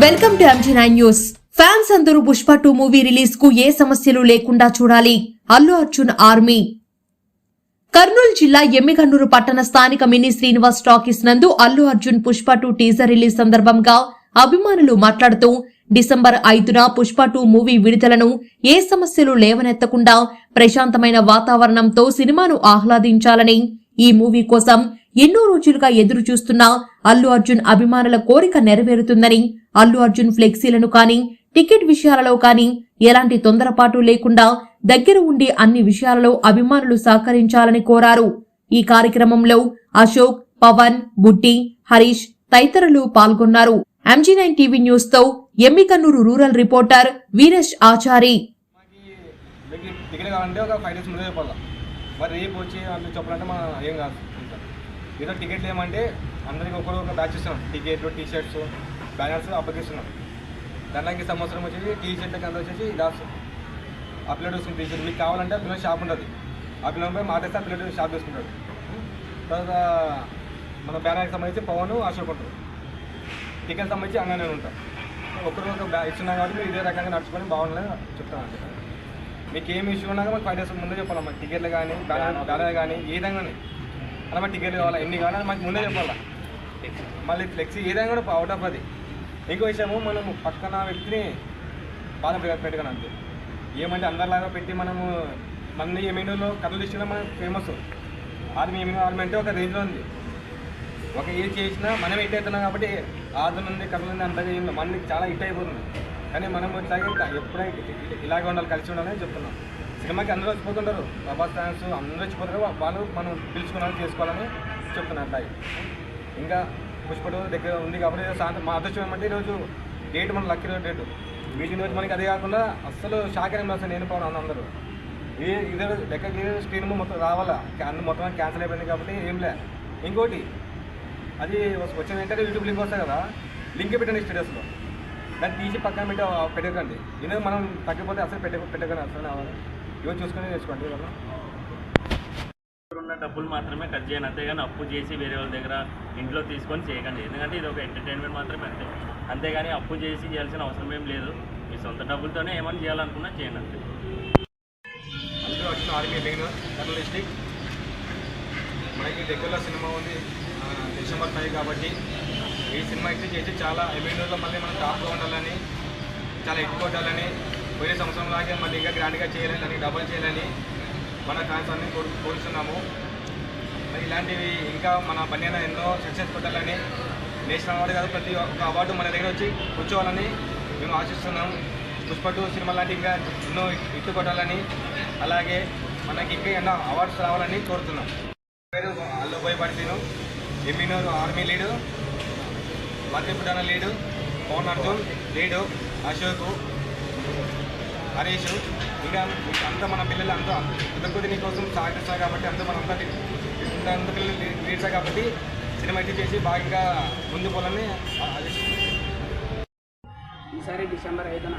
Welcome to MG9 news. Fans అందరూ Pushpa 2 movie release కు ఏ సమస్యలు లేకుండా చూడాలి. అల్లు అర్జున్ ఆర్మీ. కర్నూలు జిల్లా ఎమ్మిగన్నూరు పట్టణ స్థానిక మినీ శ్రీనివాస్ టాకీస్ నందు అల్లు అర్జున్ పుష్ప 2 టీజర్ రిలీజ్ సందర్భంగా అభిమానులు మాట్లాడుతూ డిసెంబర్ 5న పుష్ప 2 మూవీ విడుదలను ఏ సమస్యలు లేవనెత్తకుండా ప్రశాంతమైన వాతావరణంతో సినిమాను ఆహ్లాదించాలని, ఈ మూవీ కోసం ఎన్నో రోజులుగా ఎదురు చూస్తున్న అల్లు అర్జున్ అభిమానుల కోరిక నెరవేరుతుందని, అల్లు అర్జున్ ఫ్లెక్సీలను కానీ టికెట్ విషయాలలో కానీ ఎలాంటి తొందరపాటు లేకుండా దగ్గర ఉండి అన్ని విషయాలలో అభిమానులు సహకరించాలని కోరారు. ఈ కార్యక్రమంలో అశోక్, పవన్, బుట్టి, హరీష్ తదితరులు పాల్గొన్నారు. MG9 టీవీ న్యూస్ తో ఎమ్మికన్నూరు రూరల్ రిపోర్టర్ వీరేష్ ఆచారి. ఏదో టికెట్లు ఏమంటే అందరికి ఒక బ్యాచ్ ఇస్తున్నాం. టికెట్లు, టీషర్ట్స్, బ్యానర్స్ అప్పగిస్తున్నాం. దానికి సంవత్సరం వచ్చేసి టీషర్ట్లకి అంతా వచ్చేసి దాస్ ఆ పిల్లలు వస్తుంది. టీషర్ట్ మీకు కావాలంటే పిల్లల షాప్ ఉంటుంది. ఆ పిల్లలపై మాటేస్తే ఆ పిల్లలు షాప్ తీసుకుంటాడు. తర్వాత మన బ్యానర్కి సంబంధించి పవన్, అశోక్ ఉంటారు. టికెట్ సంబంధించి అన్న నేను ఉంటాను. ఒకరు ఒక ఇస్తున్నాం కాబట్టి మీరు ఇదే రకంగా నడుచుకొని బాగుండాలని చెప్తాను. మీకు ఏమి ఇష్యూ ఉన్నా మాకు 5 days ముందే చెప్పాలి. మాకు టికెట్లు కానీ బ్యానర్ కానీ ఏదైనా అలా మాకు టికెట్లు కావాలా, ఎన్ని కావాలని మాకు ముందే చెప్పాలా. మళ్ళీ ఫ్లెక్సీ ఏదైనా కూడా అవుట్ ఆఫ్ అది. ఇంకో విషయము, మనము పక్కన వ్యక్తిని బాధ పెట్టగలం అంతే. ఏమంటే అందరిలాగా పెట్టి మనము మన ఏమైనాలో కథలు ఇచ్చినా మనకు ఫేమస్. ఆర్మీ ఆర్మీ అంటే ఒక రేంజ్లో ఉంది. ఒక ఏది చేసినా మనం హిట్ అవుతున్నాం కాబట్టి ఆర్డర్ ఉంది, కథలు ఉంది, అంతగా ఏం మనకి చాలా హిట్ అయిపోతుంది. కానీ మనం ఇట్లాగే ఎప్పుడైనా ఇలాగే ఉండాలి, కలిసి ఉండాలని చెప్తున్నాం. సినిమాకి అందరూ వచ్చిపోతుంటారు, ప్రభాస్ ఫ్యాన్స్ అందరూ వచ్చిపోతారు. వాళ్ళు మనం పిలుచుకోవాలని చేసుకోవాలని చెప్తున్నాను. అట్లాగే ఇంకా పుష్ప 2 దగ్గర ఉంది కాబట్టి సాయంత్రం మా అదృష్టం ఏమంటే ఈరోజు డేట్ మన లక్కీ డేటు. వీటిని రోజు మనకి అదే కాకుండా అస్సలు షాక్ అయిన అసలు నేను పోను అందరూ ఇదే లెక్కకి స్క్రీన్ మొత్తం రావాలా, మొత్తం క్యాన్సిల్ అయిపోయింది కాబట్టి ఏం లే. ఇంకోటి అది వచ్చిన వెంటనే యూట్యూబ్ లింక్ వస్తాయి కదా, లింక్ పెట్టండి స్టేటస్లో. దాన్ని తీసి పక్కన పెట్టకండి. ఎందుకంటే మనం తగ్గిపోతే అసలు పెట్టకండి. అసలు ఇవన్నీ చూసుకొని నేర్చుకోండి. ఉన్న డబ్బులు మాత్రమే ఖర్చు చేయండి, అంతేగాని అప్పు చేసి వేరే వాళ్ళ దగ్గర ఇంట్లో తీసుకొని చేయకండి. ఎందుకంటే ఇది ఒక ఎంటర్టైన్మెంట్ మాత్రమే అంతే. అంతేగాని అప్పు చేసి చేయాల్సిన అవసరం ఏం లేదు. మీ సొంత డబ్బులతోనే ఏమైనా చేయాలనుకున్నా చేయండి అంతే. అందులో వచ్చిన ఆర్మీ మెయిన్ కర్నూలు డిస్ట్రిక్ట్. మనకి దగ్గరలో సినిమా ఉంది డిసెంబర్ 5 కాబట్టి ఈ సినిమా అయితే చేసి చాలా ఎమ్మెల్యేలో మళ్ళీ మనం టాప్గా ఉండాలని, చాలా ఎక్కువ కొట్టాలని, పోయే సంవత్సరం లాగే మళ్ళీ ఇంకా గ్రాండ్గా చేయాలని, దానికి డబల్ చేయాలని మన ఫ్యాన్స్ అన్ని కోరుతున్నాము. మరి ఇలాంటివి ఇంకా మన బన్యాన ఎన్నో సక్సెస్ కొట్టాలని, నేషనల్ అవార్డు కాదు ప్రతి ఒక్క అవార్డు మన దగ్గర వచ్చి కూర్చోవాలని మేము ఆశిస్తున్నాం. పుష్ప 2 సినిమా లాంటి ఇంకా ఎన్నో ఇట్టు కొట్టాలని, అలాగే మనకి ఇంకా ఎన్నో అవార్డ్స్ రావాలని కోరుతున్నాం. పేరు అల్లు పడితీను, ఎమ్మిగన్నూరు ఆర్మీ లీడు, మధ్యపుటాన లీడు, పవన్ అర్జున్ లీడు, అశోక్, హరీష్, ఇంకా అంతా మన పిల్లలు అంతా కొద్ది నీకోసం సహకరిస్తారు కాబట్టి అంతా మన అంత పిల్లలు లీడ్స్ కాబట్టి సినిమా అయితే చేసి బాగా ముందు పోవాలని ఈసారి డిసెంబర్ 5న